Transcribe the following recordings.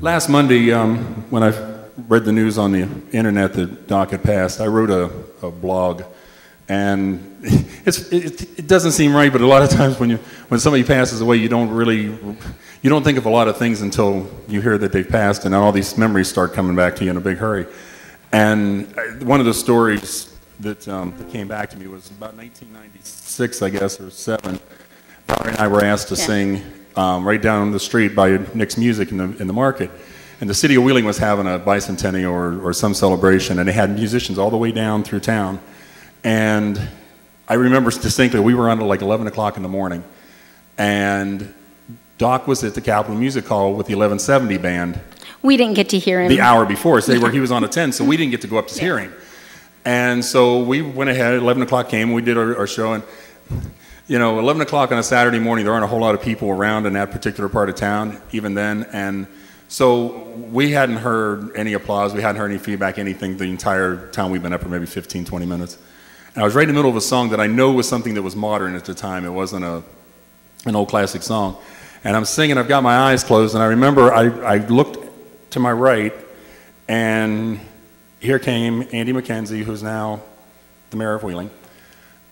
Last Monday, when I read the news on the internet that Doc had passed, I wrote a blog, and it doesn't seem right, but a lot of times when somebody passes away, you don't think of a lot of things until you hear that they've passed, and then all these memories start coming back to you in a big hurry. And one of the stories that came back to me was about 1996, I guess, or 7. Valerie and I were asked to sing right down the street by Nick's Music in the market. And the city of Wheeling was having a bicentennial or some celebration, and they had musicians all the way down through town. And I remember distinctly, we were on at like 11 o'clock in the morning, and Doc was at the Capitol Music Hall with the 1170 band. We didn't get to hear him. The hour before, so he was on a 10, so we didn't get to go up to hear him. And so we went ahead, 11 o'clock came, we did our show, and 11 o'clock on a Saturday morning, there aren't a whole lot of people around in that particular part of town, even then, and so we hadn't heard any applause, we hadn't heard any feedback, anything, the entire time we've been up for maybe 15, 20 minutes. And I was right in the middle of a song that I know was something that was modern at the time, it wasn't an old classic song. And I'm singing, I've got my eyes closed, and I remember I looked to my right, and here came Andy McKenzie, who's now the mayor of Wheeling.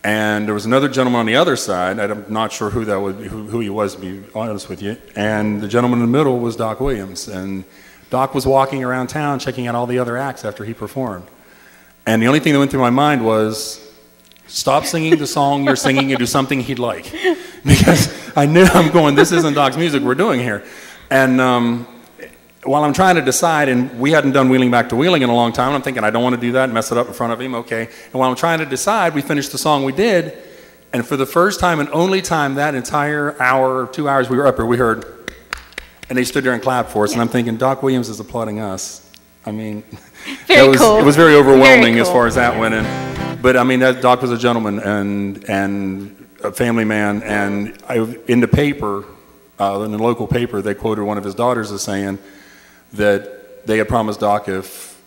And there was another gentleman on the other side. I'm not sure who he was, to be honest with you. And the gentleman in the middle was Doc Williams. And Doc was walking around town checking out all the other acts after he performed. And the only thing that went through my mind was, stop singing the song you're singing and do something he'd like. Because I knew, I'm going, this isn't Doc's music we're doing here. And while I'm trying to decide, and we hadn't done Wheeling Back to Wheeling in a long time, I'm thinking, I don't want to do that and mess it up in front of him, okay. And while I'm trying to decide, we finished the song we did, and for the first time and only time that entire hour, 2 hours we were up here, we heard, and they stood there and clapped for us, and I'm thinking, Doc Williams is applauding us. I mean, cool. It was very overwhelming. Very cool. As far as that went in. But I mean, Doc was a gentleman and a family man, and in the paper, in the local paper, they quoted one of his daughters as saying that they had promised Doc if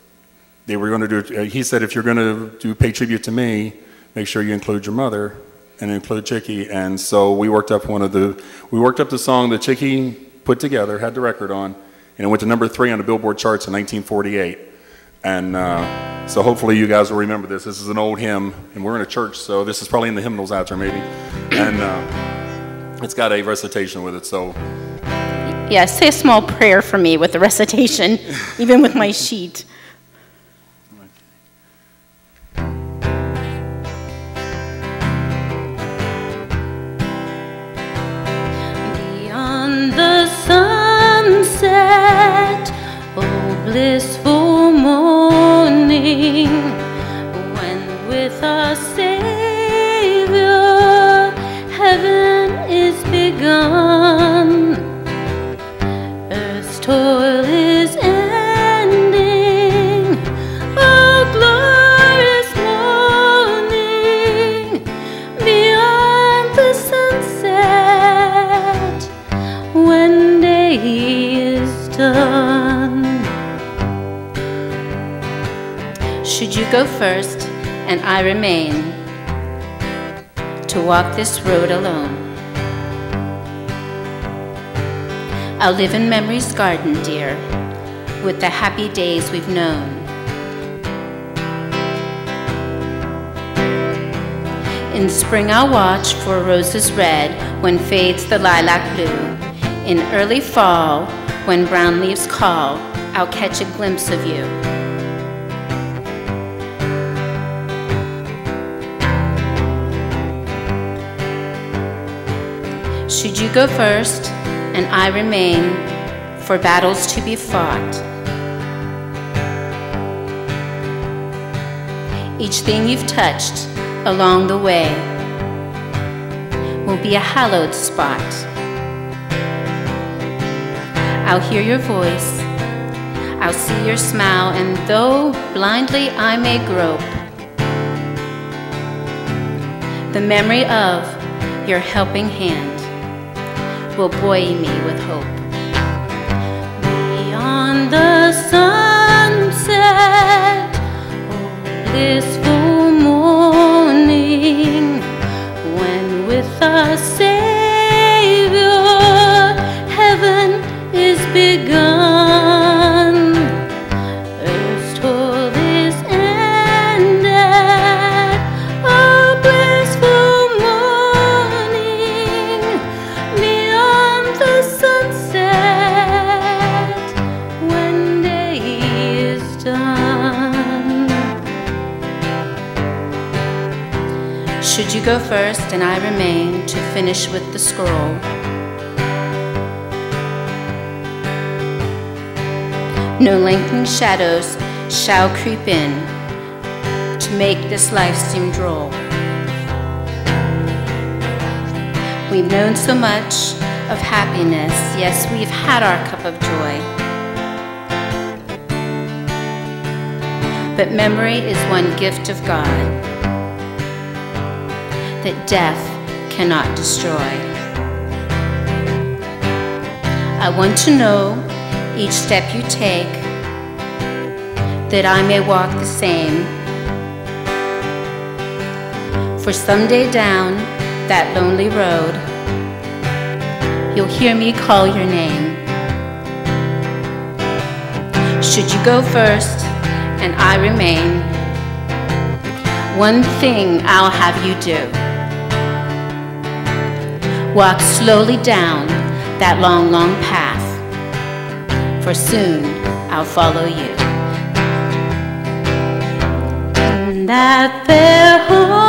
they were going to do it, he said, if you're going to pay tribute to me, make sure you include your mother and include Chickie. And so we worked up the song that Chickie put together, had the record on, and it went to number 3 on the Billboard charts in 1948. And so hopefully you guys will remember this. This is an old hymn, and we're in a church, so this is probably in the hymnals out there maybe. And it's got a recitation with it, so. Yeah, say a small prayer for me with the recitation, even with my sheet. Beyond the sunset, oh blissful morning, when with our Savior heaven is begun. Earth's toil is ending, a glorious morning beyond the sunset, when day is done. Should you go first and I remain to walk this road alone? I'll live in memory's garden, dear, with the happy days we've known. In spring I'll watch for roses red when fades the lilac blue. In early fall, when brown leaves call, I'll catch a glimpse of you. Should you go first and I remain for battles to be fought, each thing you've touched along the way will be a hallowed spot. I'll hear your voice, I'll see your smile, and though blindly I may grope, the memory of your helping hand will buoy me with hope. Beyond the sunset, oh blissful morning, when with our Savior heaven is begun. you go first and I remain to finish with the scroll? No lengthening shadows shall creep in to make this life seem droll. We've known so much of happiness, yes, we've had our cup of joy. But memory is one gift of God that death cannot destroy. I want to know each step you take, that I may walk the same. For someday down that lonely road, you'll hear me call your name. Should you go first and I remain, one thing I'll have you do. Walk slowly down that long, long path, for soon I'll follow you. And that fair home